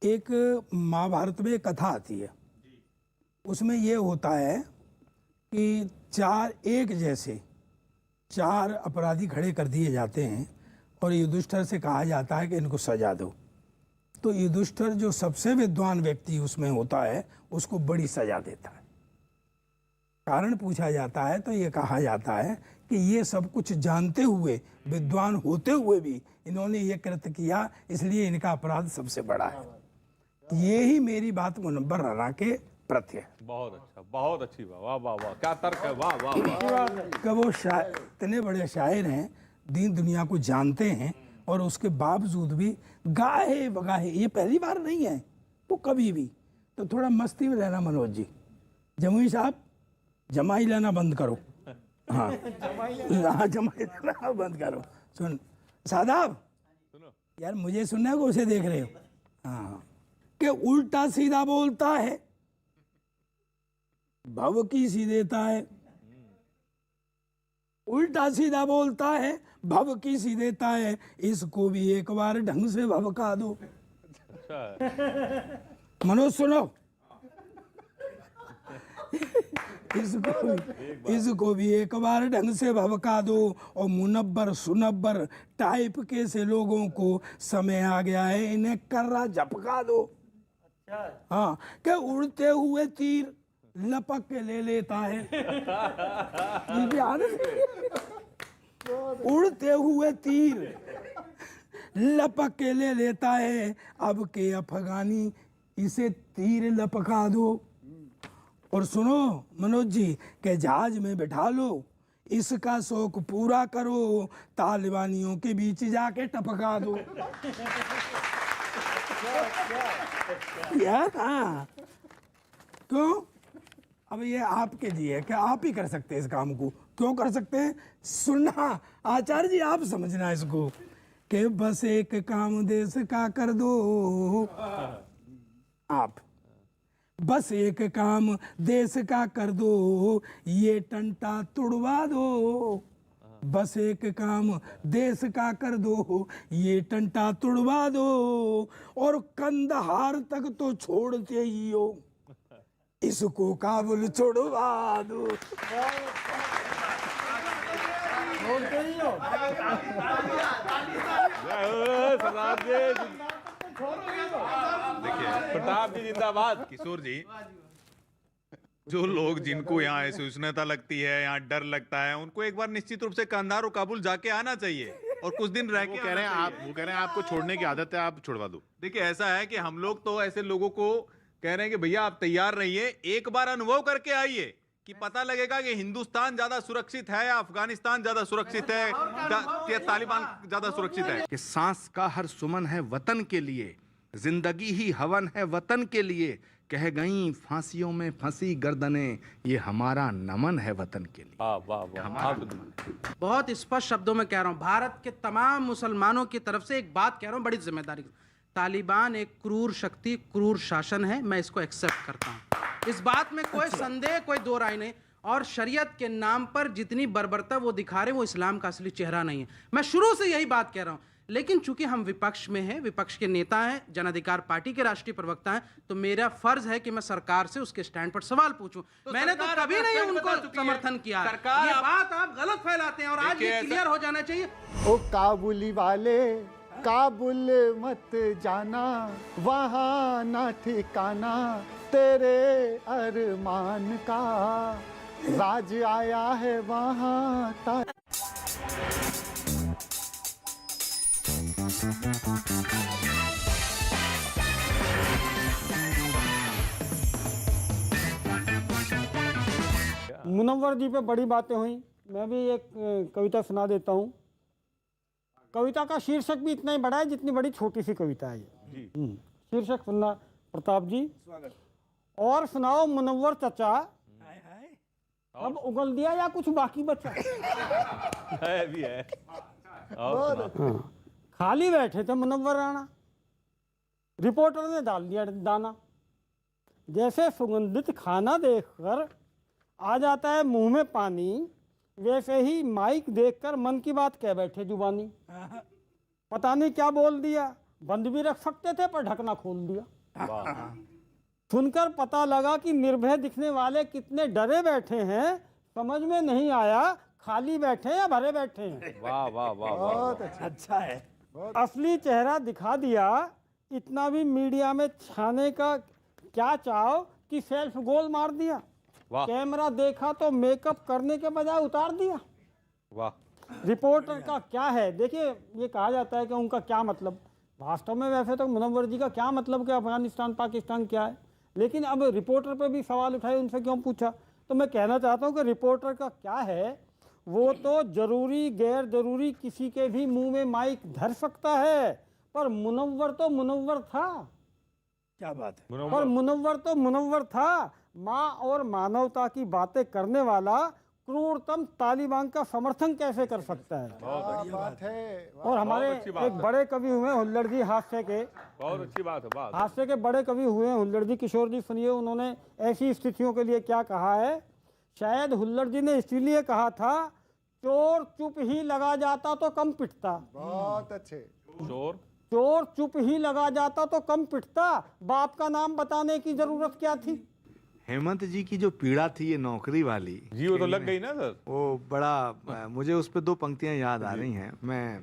एक महाभारत में एक कथा आती है, उसमें ये होता है कि एक जैसे चार अपराधी खड़े कर दिए जाते हैं और युधिष्ठिर से कहा जाता है कि इनको सजा दो। तो युधिष्ठिर जो सबसे विद्वान व्यक्ति उसमें होता है उसको बड़ी सजा देता है। कारण पूछा जाता है तो ये कहा जाता है कि ये सब कुछ जानते हुए, विद्वान होते हुए भी इन्होंने ये कृत्य किया, इसलिए इनका अपराध सबसे बड़ा है। ये ही मेरी बात मुनव्वर राणा के प्रति है।
बहुत अच्छा, बहुत अच्छी बात, वाह वाह वाह, क्या तर्क है, वाह वाह वाह,
कि वो इतने बड़े शायर हैं, दीन दुनिया को जानते हैं, और उसके बावजूद भी गाहे बगाहे, ये पहली बार नहीं है, वो कभी भी। तो थोड़ा मस्ती में रहना मनोज जी, जमुई साहब जमाई लेना बंद करो, हाँ हाँ जमाई लेना बंद करो। सुन साहब, यार मुझे सुनना है को उसे देख रहे हो? हाँ, कि उल्टा सीधा बोलता है, भव की सी देता है, उल्टा सीधा बोलता है, भव की सी देता है, इसको भी एक बार ढंग से भवका दो। मनोज सुनो, इसको भी एक बार ढंग से भवका दो, और मुनव्वर सुनव्वर टाइप के से लोगों को समय आ गया है, इन्हें कर्रा झपका दो। हाँ, कि उड़ते हुए तीर लपक के ले लेता है, उड़ते हुए तीर लपक के ले लेता है, अब के अफगानी इसे तीर लपका दो। और सुनो मनोज जी के जहाज में बैठा लो, इसका शौक पूरा करो, तालिबानियों के बीच जाके टपका दो। यार हाँ, क्यों? अब ये आपके जी है, क्या आप ही कर सकते हैं इस काम को? क्यों कर सकते हैं? सुनना आचार्य जी, आप समझना इसको कि बस एक काम देश का कर दो आप, बस एक काम देश का कर दो, ये टंटा तुड़वा दो। बस एक काम देश का कर दो, ये टंटा तुड़वा दो, और कंदहार तक तो छोड़ते ही हो, इसको काबुल छोड़वा दो।
प्रताप जी जिंदाबाद।
किशोर जी, जो लोग जिनको यहाँ असहिष्णुता लगती है, यहाँ डर लगता है, उनको एक बार निश्चित रूप से कंधार और काबुल जाके आना चाहिए और कुछ दिन रह के
वो कह रहे हैं आपको छोड़ने की आदत है, आप छुड़वा दो।
देखिए ऐसा है कि हम लोग तो ऐसे लोगों को कह रहे हैं कि भैया आप तैयार रहिए, एक बार अनुभव करके आइए कि पता लगेगा कि हिंदुस्तान ज्यादा सुरक्षित है या अफगानिस्तान ज्यादा सुरक्षित है या तालिबान ज्यादा सुरक्षित है।
कि सांस का हर सुमन है वतन के लिए, जिंदगी ही हवन है वतन के लिए, कह गई फांसियों में फंसी गर्दनें, ये हमारा नमन है वतन के लिए।
वाह वाह वाह।
बहुत स्पष्ट शब्दों में कह रहा हूँ, भारत के तमाम मुसलमानों की तरफ से एक बात कह रहा हूँ बड़ी जिम्मेदारी से, तालिबान एक क्रूर शक्ति, क्रूर शासन है, मैं इसको एक्सेप्ट करता हूँ, इस बात में कोई संदेह, कोई दो राय नहीं। और शरीयत के नाम पर जितनी बर्बरता वो दिखा रहे हैं, वो इस्लाम का असली चेहरा नहीं है, मैं शुरू से यही बात कह रहा हूँ। लेकिन चूंकि हम विपक्ष में हैं, विपक्ष के नेता हैं, जन अधिकार पार्टी के राष्ट्रीय प्रवक्ता हैं, तो मेरा फर्ज है कि मैं सरकार से उसके स्टैंड पर सवाल पूछूं। मैंने तो कभी नहीं उनको समर्थन किया, ये बात आप गलत फैलाते हैं और आज ये क्लियर हो जाना चाहिए।
ओ काबुली वाले, काबुल मत जाना, वहाँ ना ठिकाना तेरे अरमान का, राज आया है वहाँ।
मुनव्वर जी पे बड़ी बातें हुई, मैं भी एक कविता सुना देता हूँ। कविता का शीर्षक भी इतना ही बड़ा है जितनी बड़ी छोटी सी कविता है ये। शीर्षक सुनना प्रताप जी। और सुनाओ मुनव्वर चचा, अब उगल दिया या कुछ बाकी बचा?
है भी है।
खाली बैठे थे मुनव्वर राणा, रिपोर्टर ने डाल दिया दाना, जैसे सुगंधित खाना देखकर आ जाता है मुंह में पानी, वैसे ही माइक देखकर मन की बात कह बैठे जुबानी। पता नहीं क्या बोल दिया, बंद भी रख सकते थे पर ढकना खोल दिया। सुनकर पता लगा कि निर्भय दिखने वाले कितने डरे बैठे हैं, समझ में नहीं आया खाली बैठे या भरे बैठे हैं।
वाह वाह वाह,
बहुत
अच्छा है।
असली चेहरा दिखा दिया, इतना भी मीडिया में छाने का क्या चाव कि सेल्फ गोल मार दिया। कैमरा देखा तो मेकअप करने के बजाय उतार दिया।
वाह।
रिपोर्टर का क्या है, देखिए ये कहा जाता है कि उनका क्या मतलब, वास्तव में वैसे तो मुनव्वर जी का क्या मतलब कि अफगानिस्तान पाकिस्तान क्या है, लेकिन अब रिपोर्टर पे भी सवाल उठाए, उनसे क्यों पूछा। तो मैं कहना चाहता हूँ कि रिपोर्टर का क्या है, वो तो जरूरी गैर जरूरी किसी के भी मुंह में माइक धर सकता है, पर मुनव्वर तो मुनव्वर था।
क्या बात है।
पर मुनव्वर तो मुनव्वर था। माँ और मानवता की बातें करने वाला क्रूरतम तालिबान का समर्थन कैसे कर सकता है।
बात है।
और हमारे एक बड़े कवि हुए हुल्लड़ जी, हास्य के,
बहुत अच्छी बात है। बात
हास्य के बड़े कवि हुए हुल्लड़ जी, किशोर जी सुनिए उन्होंने ऐसी स्थितियों के लिए क्या कहा है। शायद हुल्लड़ जी ने इसीलिए कहा था, चोर चुप ही लगा जाता तो कम पिटता।
बहुत अच्छे।
चोर चुप ही लगा जाता तो कम पिटता, बाप का नाम बताने की जरूरत क्या थी।
हेमंत जी की जो पीड़ा थी ये नौकरी वाली
जी, वो तो लग गई ना सर।
वो बड़ा, मुझे उस पे दो पंक्तियां याद आ रही हैं। मैं,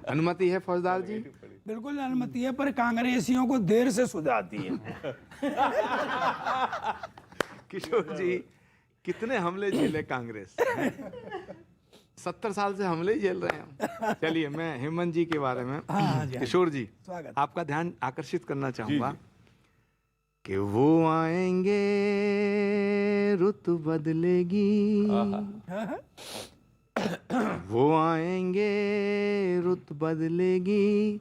अनुमति है फौजदार जी?
बिल्कुल अनुमति है, पर कांग्रेसियों को देर से सुझाती है।
किशोर जी, कितने हमले झेले कांग्रेस? 70 साल से हमले ही झेल रहे हैं हम। चलिए, मैं हेमंत जी के बारे में,
हाँ जी,
किशोर जी,
स्वागत।
आपका ध्यान आकर्षित करना चाहूंगा कि वो आएंगे रुत बदलेगी, वो आएंगे रुत बदलेगी,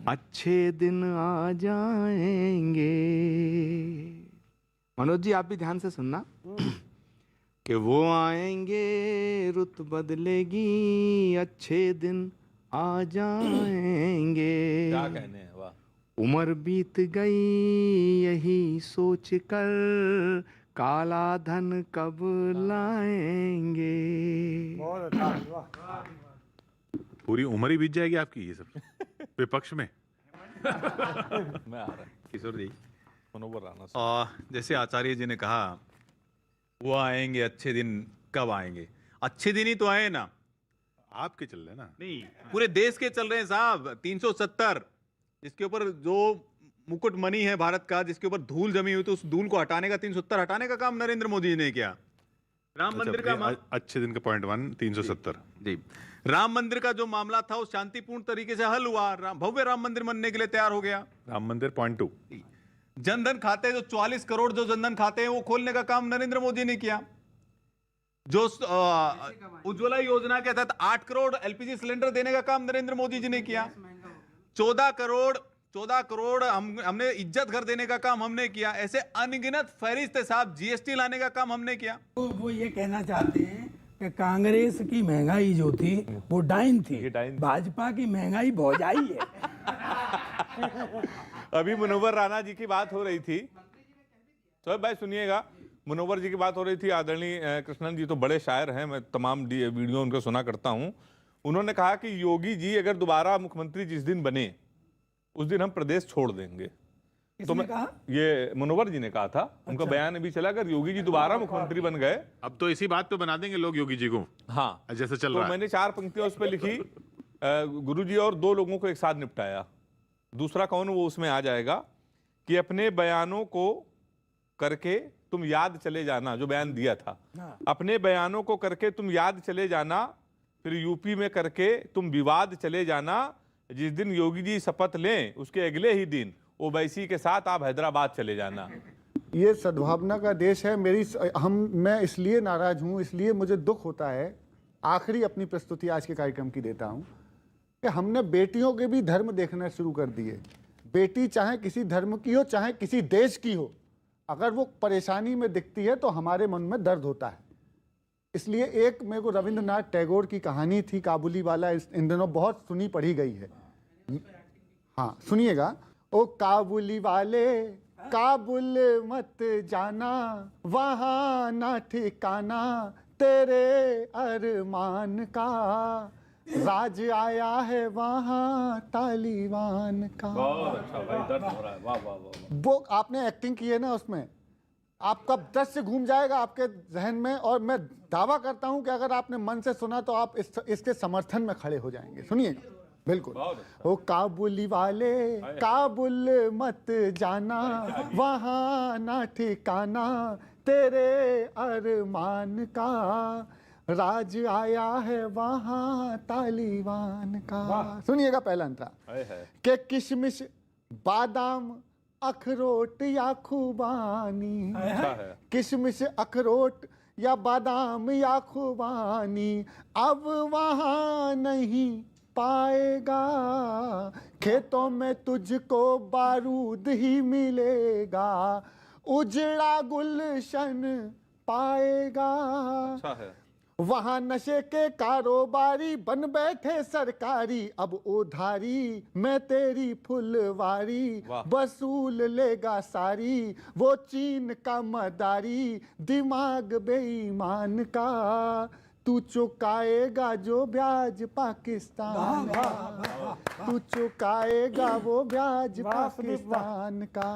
अच्छे दिन आ जाएंगे। मनोज जी, आप भी ध्यान से सुनना कि वो आएंगे रुत बदलेगी, अच्छे दिन आ जाएंगे।
क्या कहने हैं, वाह।
उम्र बीत गई यही सोच कर, काला धन कब लाएंगे।
बहुत अच्छा, वाह।
पूरी उम्र ही बीत जाएगी आपकी ये सब विपक्ष में।
मैं आ रहा
किशोर जी,
मनोवर राणा साहब।
जैसे आचार्य जी ने कहा, वो आएंगे अच्छे दिन कब आएंगे, अच्छे दिन ही तो आए ना।
आपके चल रहे ना,
नहीं, पूरे देश के चल रहे हैं साहब। 370 जिसके ऊपर जो मुकुट मणि है भारत का, जिसके ऊपर धूल जमी हुई, तो उस धूल को हटाने का, 370 हटाने का काम नरेंद्र मोदी जी ने किया। राम मंदिर का
अच्छे दिन का पॉइंट 1 370
जी, राम मंदिर का जो मामला था वो शांतिपूर्ण तरीके से हल हुआ। भव्य राम मंदिर बनने के लिए तैयार हो गया।
राम मंदिर पॉइंट 2।
जनधन खाते, जो 44 करोड़ जो जनधन खाते हैं, वो खोलने का काम नरेंद्र मोदी ने किया। जो उज्ज्वला योजना के तहत 8 करोड़ एलपीजी सिलेंडर देने का काम नरेंद्र मोदी जी ने किया। 14 करोड़ हमने इज्जत घर देने का काम हमने किया। ऐसे अनगिनत फहरिस्त है साहब। जीएसटी लाने का काम हमने किया।
वो ये कहना चाहते हैं कि कांग्रेस की महंगाई जो थी वो डाइन थी, भाजपा की महंगाई भौजाई है।
अभी मनोवर राणा जी की बात हो रही थी, तो भाई सुनिएगा, मनोवर जी की बात हो रही थी। आदरणीय कृष्णन जी तो बड़े शायर हैं, मैं तमाम वीडियो उनका सुना करता हूं। उन्होंने कहा कि योगी जी अगर दोबारा मुख्यमंत्री जिस दिन बने उस दिन हम प्रदेश छोड़ देंगे। तो मैं
कहा?
ये मनोवर जी ने कहा था। उनका बयान अभी चला, अगर योगी जी दोबारा मुख्यमंत्री बन गए,
अब तो इसी बात पे बना देंगे लोग योगी जी को।
हाँ,
जैसे चल
तो
रहा है।
मैंने 4 पंक्तियां उस पर लिखी। गुरुजी और 2 लोगों को एक साथ निपटाया। दूसरा कौन, वो उसमें आ जाएगा कि अपने बयानों को करके तुम याद चले जाना, जो बयान दिया था। अपने बयानों को करके तुम याद चले जाना, फिर यूपी में करके तुम विवाद चले जाना। जिस दिन योगी जी शपथ लें उसके अगले ही दिन ओवैसी के साथ आप हैदराबाद चले जाना।
ये सद्भावना का देश है। मैं इसलिए नाराज हूँ, इसलिए मुझे दुख होता है। आखिरी अपनी प्रस्तुति आज के कार्यक्रम की देता हूँ कि हमने बेटियों के भी धर्म देखना शुरू कर दिए। बेटी चाहे किसी धर्म की हो, चाहे किसी देश की हो, अगर वो परेशानी में दिखती है तो हमारे मन में दर्द होता है। इसलिए एक मेरे को रविंद्रनाथ टैगोर की कहानी थी काबुली वाला, इन दिनों बहुत सुनी पढ़ी गई है। हाँ, सुनिएगा। ओ काबुली वाले काबुल मत जाना, वहाँ ना ठिकाना तेरे अरमान का, राज आया है वहाँ तालिबान का।
बहुत अच्छा भाई, दर्द हो रहा है। वाह वाह वाह।
वो आपने एक्टिंग की है ना, उसमें आपका दृश्य घूम जाएगा आपके जहन में, और मैं दावा करता हूं कि अगर आपने मन से सुना तो आप इसके समर्थन में खड़े हो जाएंगे। सुनिए, बिल्कुल। ओ काबुली वाले काबुल मत जाना, वहाँ ना ठिकाना तेरे अरमान का, राज आया है वहाँ तालिबान का। सुनिएगा पहला अंतरा के किशमिश बादाम अखरोट या खुबानी, किशमिश अखरोट या बादाम या खुबानी अब वहाँ नहीं पाएगा, खेतों में तुझको बारूद ही मिलेगा, उजड़ा गुलशन पाएगा।
अच्छा है।
वहाँ नशे के कारोबारी बन बैठे सरकारी, अब उधारी मैं तेरी फुलवारी वसूल लेगा सारी, वो चीन का मदारी दिमाग बेईमान का, तू चुकाएगा जो ब्याज पाकिस्तान का, तू चुकाएगा वो ब्याज पाकिस्तान का।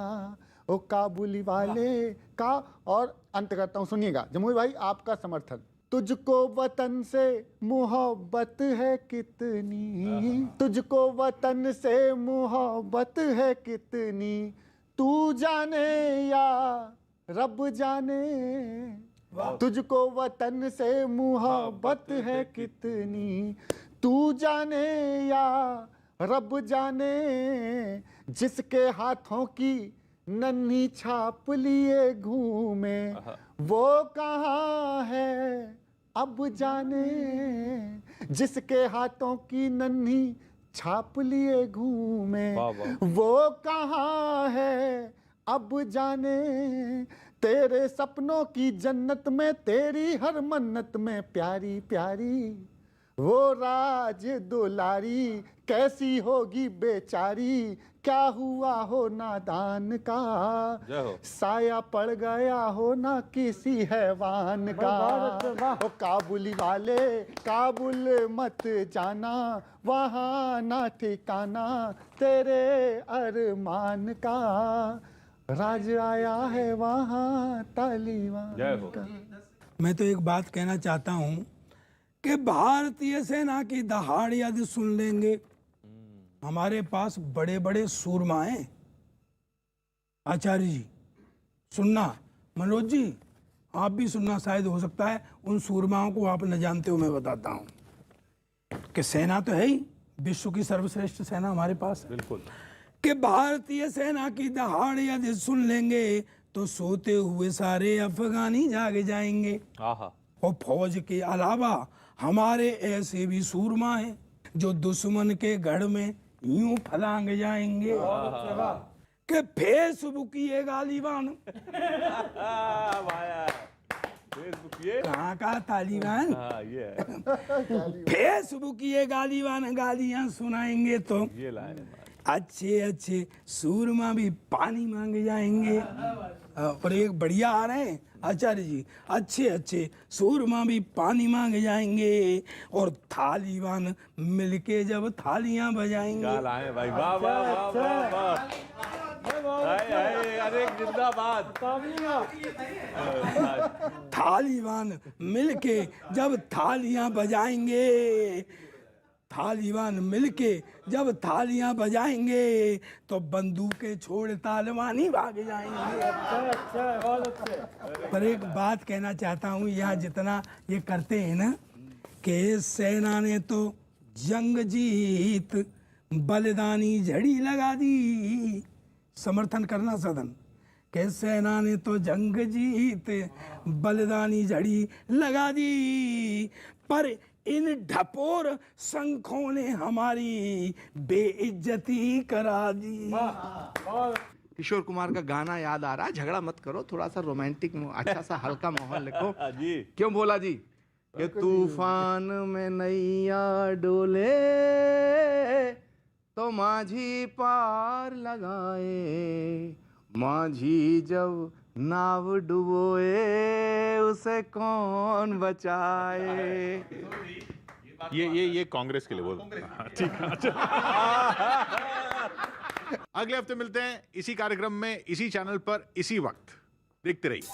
ओ काबुली वाले का। और अंत करता हूँ, सुनिएगा जमुई भाई, आपका समर्थन। तुझको वतन से मोहब्बत है कितनी, तुझको वतन से मोहब्बत है कितनी, तू जाने या रब जाने, तुझको वतन से मुहब्बत है कितनी, तू जाने या रब जाने, जिसके हाथों की नन्ही छाप लिए घूमे, वो कहाँ है अब जाने, जिसके हाथों की नन्ही छाप लिए घूमे, वो कहाँ है अब जाने, तेरे सपनों की जन्नत में, तेरी हर मन्नत में प्यारी प्यारी वो राज दुलारी, कैसी होगी बेचारी, क्या हुआ हो नादान का, साया पड़ गया हो ना किसी हैवान का, ओ काबुली वाले काबुल मत जाना, वहाँ ना ठिकाना तेरे अरमान का, राज आया है वहाँ तालिबान का।
मैं तो एक बात कहना चाहता हूँ कि भारतीय सेना की दहाड़ यदि सुन लेंगे, हमारे पास बड़े बड़े सूरमा हैं। आचार्य जी सुनना, मनोज जी आप भी सुनना, शायद हो सकता है उन सूरमाओं को आप न जानते हो। मैं बताता हूँ कि सेना तो है ही, विश्व की सर्वश्रेष्ठ सेना हमारे पास है। बिल्कुल। कि भारतीय सेना की दहाड़ यदि सुन लेंगे तो सोते हुए सारे अफगानी जाग जाएंगे। और फौज के अलावा हमारे ऐसे भी सूरमा हैं जो दुश्मन के गढ़ में यूं फलांग जाएंगे कि फेसबुक ये गालिबान कहाँ का तालिबान, फेसबुक ये गालिबान गालियां सुनाएंगे तो अच्छे अच्छे सूरमा भी पानी मांग जाएंगे। और एक बढ़िया आ रहे हैं आचार्य जी, अच्छे अच्छे सूरमा भी पानी मांग जाएंगे और तालिबान मिलके जब थालियां बजाएंगे।
भाई वाह वाह वाह वाह वाह, अरे जिंदाबाद।
तालिबान मिलके जब थालियां बजाएंगे, तालिबान मिलके जब थालियां बजाएंगे तो बंदूकें छोड़ तालिबानी भाग जाएंगे। पर एक बात कहना चाहता हूँ, यहाँ जितना ये करते हैं ना कि सेना ने तो जंग जीत बलिदानी झड़ी लगा दी, समर्थन करना सदन, कि सेना ने तो जंग जीत बलिदानी झड़ी लगा दी, पर इन ढपोर शंखों ने हमारी बेइज्जती करा दी।
किशोर कुमार का गाना याद आ रहा है, झगड़ा मत करो, थोड़ा सा रोमांटिक अच्छा सा हल्का माहौल लिखो।
जी
क्यों भोला जी? कि तूफान में नैया डोले तो माझी पार लगाए, माझी जब नाव डुबोए उसे कौन बचाए।
ये कांग्रेस के लिए बोल। ठीक है, अच्छा। अगले हफ्ते मिलते हैं इसी कार्यक्रम में, इसी चैनल पर, इसी वक्त। देखते रहिए।